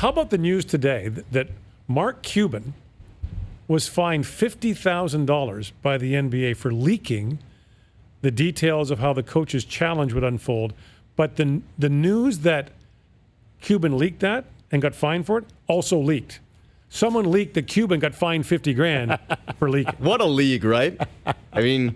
how about the news today that Mark Cuban was fined $50,000 by the NBA for leaking the details of how the coach's challenge would unfold. But the news that Cuban leaked that and got fined for it also leaked. Someone leaked that Cuban got fined $50,000 for leaking. What a league, right? I mean,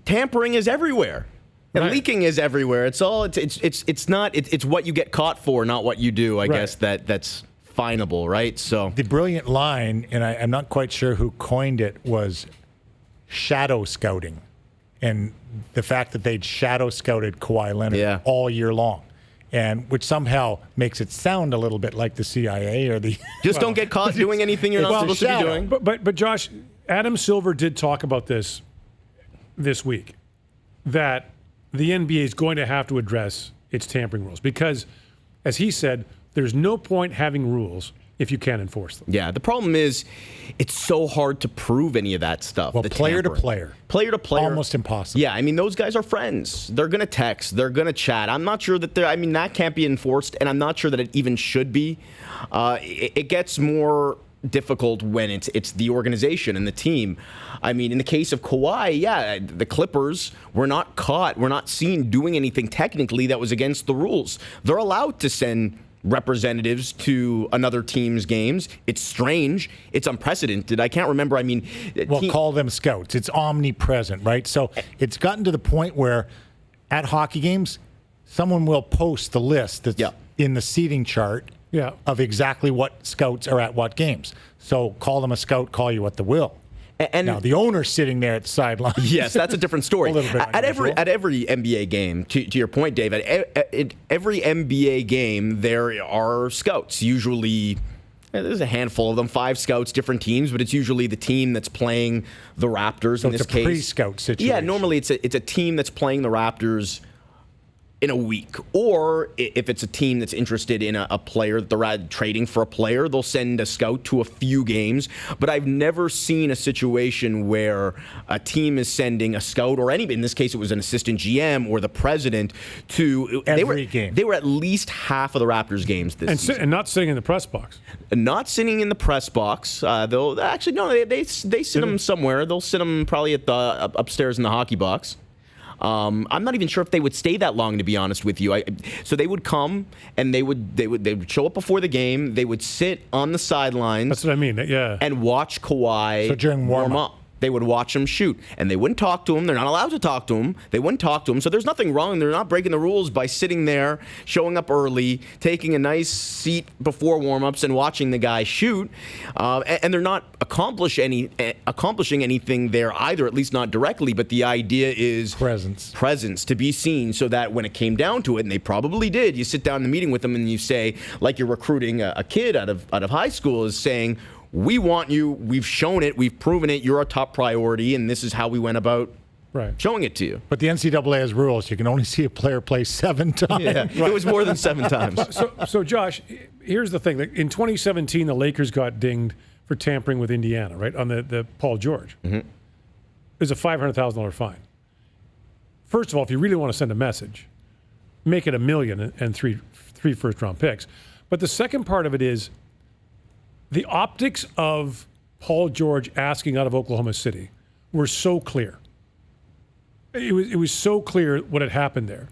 tampering is everywhere. And right. Leaking is everywhere. It's what you get caught for, not what you do. I guess that's finable, right? So the brilliant line, and I'm not quite sure who coined it, was shadow scouting, and the fact that they'd shadow scouted Kawhi Leonard all year long, and which somehow makes it sound a little bit like the CIA or the just don't get caught doing anything you're not supposed to be doing. But Josh, Adam Silver did talk about this week, that the NBA is going to have to address its tampering rules because, as he said, there's no point having rules if you can't enforce them. Yeah, the problem is it's so hard to prove any of that stuff. Well, player to player. Player to player. Almost impossible. Yeah, I mean, those guys are friends. They're going to text. They're going to chat. I'm not sure that that can't be enforced, and I'm not sure that it even should be. It gets more difficult when it's the organization and the team. I mean, in the case of Kawhi, the Clippers were not caught. We're not seen doing anything technically that was against the rules. They're allowed to send representatives to another team's games. It's strange. It's unprecedented. I can't remember. I mean, we'll call them scouts. It's omnipresent, right? So it's gotten to the point where at hockey games, someone will post the list that's in the seating chart of exactly what scouts are at what games. So call them a scout, call you what the will. And now the owner's sitting there at the sideline. Yes, that's a different story. A little bit at every NBA game, to your point, Dave, at every NBA game there are scouts. Usually, there's a handful of them, 5 scouts, different teams, but it's usually the team that's playing the Raptors. So in this it's a case, pre-scout situation. Yeah, normally it's a team that's playing the Raptors in a week, or if it's a team that's interested in a player, they're trading for a player, they'll send a scout to a few games. But I've never seen a situation where a team is sending a scout, or anybody, in this case it was an assistant GM or the president, to every game. They were at least half of the Raptors games this season. And not sitting in the press box. Not sitting in the press box. They'll actually, no, they sit them somewhere. They'll sit them probably at the upstairs in the hockey box. I'm not even sure if they would stay that long, to be honest with you. So they would come and they would show up before the game. They would sit on the sidelines. That's what I mean. Yeah. And watch Kawhi during warm up. They would watch him shoot, and they wouldn't talk to him. They're not allowed to talk to him. They wouldn't talk to him. So there's nothing wrong. They're not breaking the rules by sitting there, showing up early, taking a nice seat before warm-ups and watching the guy shoot. And they're not accomplishing anything there either, at least not directly. But the idea is presence to be seen, so that when it came down to it, and they probably did, you sit down in the meeting with them and you say, like you're recruiting a kid out of high school, is saying, we want you, we've shown it, we've proven it, you're a top priority, and this is how we went about showing it to you. But the NCAA has rules. You can only see a player play 7 times. Yeah, it was more than 7 times. So Josh, here's the thing. In 2017, the Lakers got dinged for tampering with Indiana, right, on the Paul George. Mm-hmm. It was a $500,000 fine. First of all, if you really want to send a message, make it $1 million and three first-round picks. But the second part of it is, the optics of Paul George asking out of Oklahoma City were so clear. It was so clear what had happened there.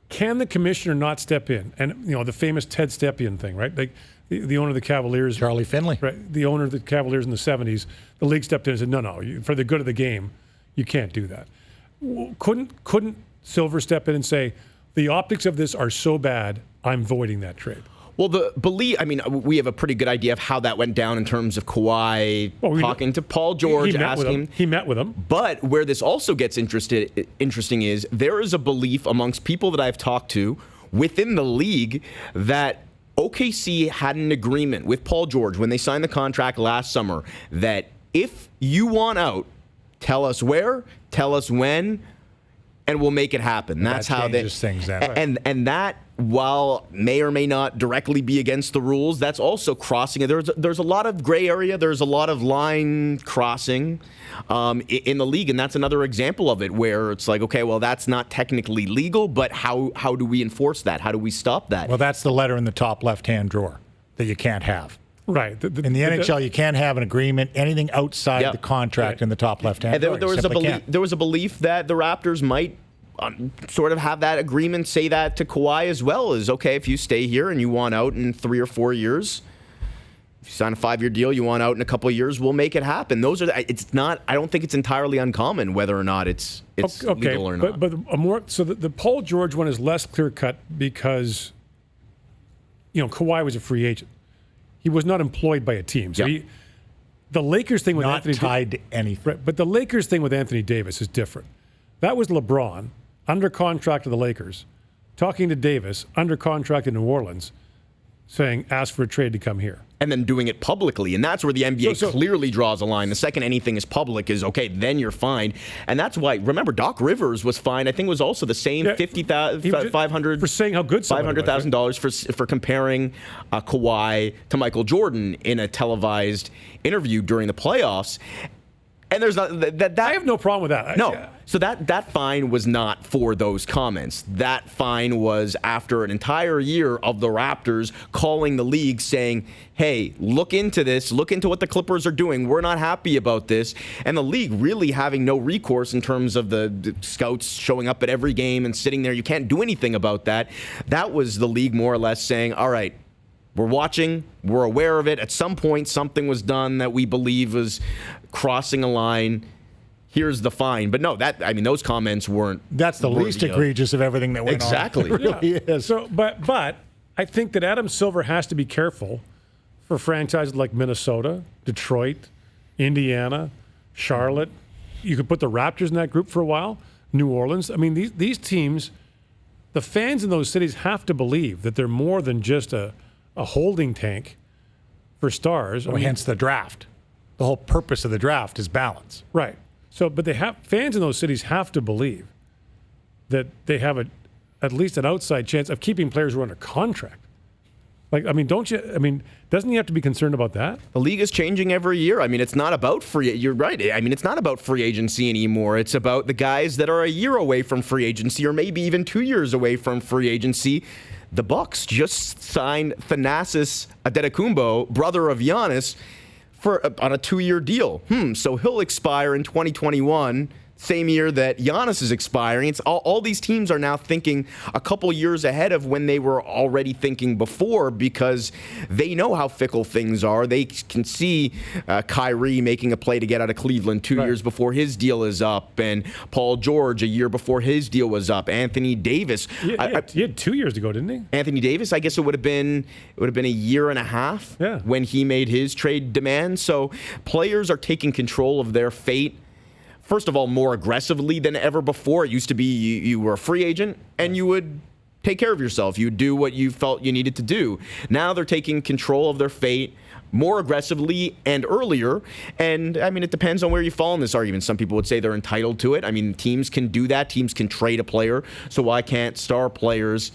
Can the commissioner not step in? And, the famous Ted Stepien thing, right? Like the owner of the Cavaliers. Charlie Finley. Right, the owner of the Cavaliers in the 70s, the league stepped in and said, no, for the good of the game, you can't do that. Couldn't Silver step in and say, the optics of this are so bad, I'm voiding that trade? Well, we have a pretty good idea of how that went down in terms of Kawhi talking to Paul George, asking him. He met with him. But where this also gets interesting is there is a belief amongst people that I've talked to within the league that OKC had an agreement with Paul George when they signed the contract last summer that if you want out, tell us where, tell us when, and we'll make it happen. That's how they things then. And that, while may or may not directly be against the rules, that's also crossing it. There's a lot of gray area. There's a lot of line crossing in the league, and that's another example of it where it's like, okay, well, that's not technically legal, but how do we enforce that? How do we stop that? Well, that's the letter in the top left-hand drawer that you can't have. Right. In the NHL, you can't have an agreement, anything outside the contract in the top left-hand drawer. There was a belief that the Raptors might sort of have that agreement, say that to Kawhi as well, is okay, if you stay here and you want out in 3 or 4 years, if you sign a 5-year deal, you want out in a couple of years, we'll make it happen. It's not, I don't think it's entirely uncommon whether or not it's legal or not. But the Paul George one is less clear-cut because, Kawhi was a free agent. He was not employed by a team. So the Lakers thing with not Anthony tied to anything. Right, but the Lakers thing with Anthony Davis is different. That was LeBron under contract to the Lakers, talking to Davis under contract in New Orleans, saying, ask for a trade to come here. And then doing it publicly. And that's where the NBA clearly draws a line. The second anything is public is, okay, then you're fined. And that's why, remember, Doc Rivers was fined. I think it was also the same $500,000 for saying how good $500,000 for comparing Kawhi to Michael Jordan in a televised interview during the playoffs. And there's not that I have no problem with that. No. So that fine was not for those comments. That fine was after an entire year of the Raptors calling the league saying, hey, look into this. Look into what the Clippers are doing. We're not happy about this. And the league really having no recourse in terms of the scouts showing up at every game and sitting there. You can't do anything about that. That was the league more or less saying, all right, we're watching. We're aware of it. At some point, something was done that we believe was crossing a line. Here's the fine. But no, those comments weren't. That's the least egregious of everything that went on. Exactly. It really is. So, but I think that Adam Silver has to be careful for franchises like Minnesota, Detroit, Indiana, Charlotte. You could put the Raptors in that group for a while. New Orleans. I mean, these teams, the fans in those cities have to believe that they're more than just a holding tank for stars. Hence the draft. The whole purpose of the draft is balance. Right. So, but fans in those cities have to believe that they have at least an outside chance of keeping players who are under contract. Doesn't he have to be concerned about that? The league is changing every year. I mean, it's not about you're right. I mean, it's not about free agency anymore. It's about the guys that are a year away from free agency or maybe even 2 years away from free agency. The Bucks just signed Thanasis Antetokounmpo, brother of Giannis, on a 2-year deal. So he'll expire in 2021, same year that Giannis is expiring. It's all these teams are now thinking a couple years ahead of when they were already thinking before because they know how fickle things are. They can see Kyrie making a play to get out of Cleveland 2 years before his deal is up, and Paul George a year before his deal was up. Anthony Davis. He had 2 years to go, didn't he? Anthony Davis, I guess it would have been a year and a half when he made his trade demand. So players are taking control of their fate. First of all, more aggressively than ever before. It used to be you were a free agent and you would take care of yourself. You would do what you felt you needed to do. Now they're taking control of their fate more aggressively and earlier. And, it depends on where you fall in this argument. Some people would say they're entitled to it. Teams can do that. Teams can trade a player. So why can't star players?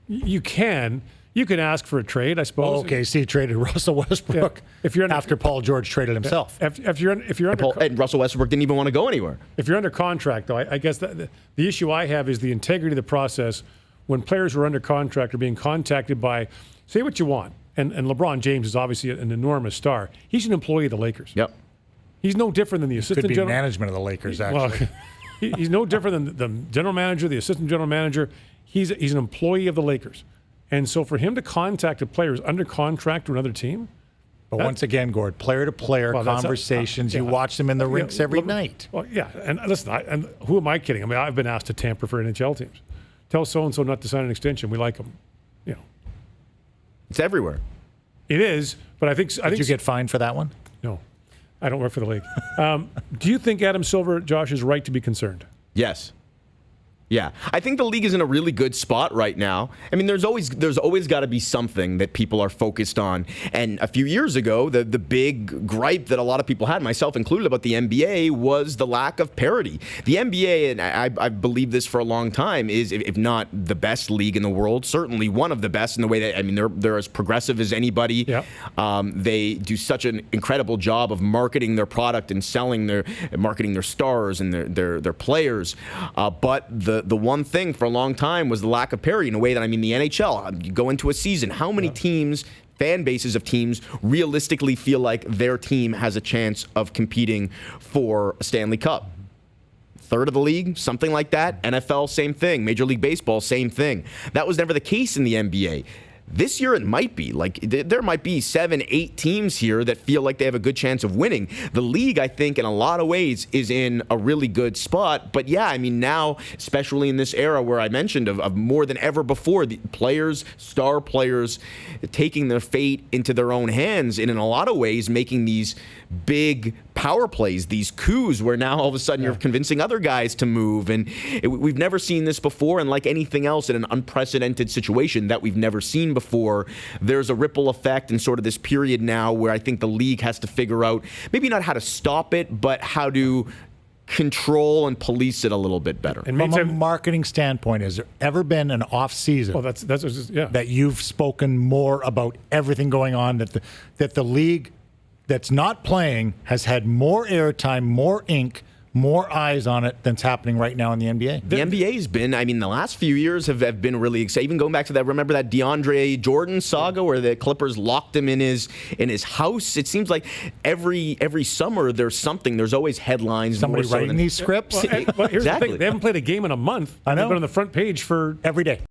You can. You can ask for a trade, I suppose. OKC traded Russell Westbrook after Paul George traded himself. If you're under and Russell Westbrook didn't even want to go anywhere. If you're under contract, though, I guess the issue I have is the integrity of the process when players who are under contract are being contacted by, say what you want, and LeBron James is obviously an enormous star. He's an employee of the Lakers. Yep. He's no different than the assistant general management of the Lakers, actually. Well, he's no different than the general manager, the assistant general manager. He's an employee of the Lakers. And so for him to contact a player who's under contract to another team. But once again, Gord, player-to-player conversations, you watch them in the rinks every night. Well, yeah. And listen, and who am I kidding? I've been asked to tamper for NHL teams. Tell so-and-so not to sign an extension. We like them. It's everywhere. It is, but I think... Did you get fined for that one? No. I don't work for the league. Do you think Adam Silver, Josh, is right to be concerned? Yes. Yeah, I think the league is in a really good spot right now. I mean, there's always got to be something that people are focused on. And a few years ago, the big gripe that a lot of people had, myself included, about the NBA was the lack of parity. The NBA, and I've believed this for a long time, is if not the best league in the world, certainly one of the best in the way that, I mean, they're as progressive as anybody. Yep. They do such an incredible job of marketing their product and marketing their stars and their players. But the one thing for a long time was the lack of parity in a way that, I mean, the NHL, you go into a season, how many teams, fan bases of teams, realistically feel like their team has a chance of competing for a Stanley Cup? Third of the league, something like that. NFL, same thing. Major League Baseball, same thing. That was never the case in the NBA. This year it might be. Like, there might be 7, 8 teams here that feel like they have a good chance of winning. The league, I think, in a lot of ways is in a really good spot. But yeah, I mean, now, especially in this era where I mentioned of more than ever before, the players, star players, taking their fate into their own hands, and in a lot of ways making these big power plays, these coups where now all of a sudden you're convincing other guys to move. And we've never seen this before. And like anything else in an unprecedented situation that we've never seen before, there's a ripple effect and sort of this period now where I think the league has to figure out maybe not how to stop it, but how to control and police it a little bit better. And from a marketing standpoint, has there ever been an off season that you've spoken more about everything going on, that the league that's not playing has had more airtime, more ink, more eyes on it than's happening right now in the NBA? The NBA's been, I mean, the last few years have been really exciting. Even going back to that, remember that DeAndre Jordan saga where the Clippers locked him in his house? It seems like every summer there's something. There's always headlines. Somebody writing these scripts? Well, here's the thing. They haven't played a game in a month. I know. They've been on the front page for every day.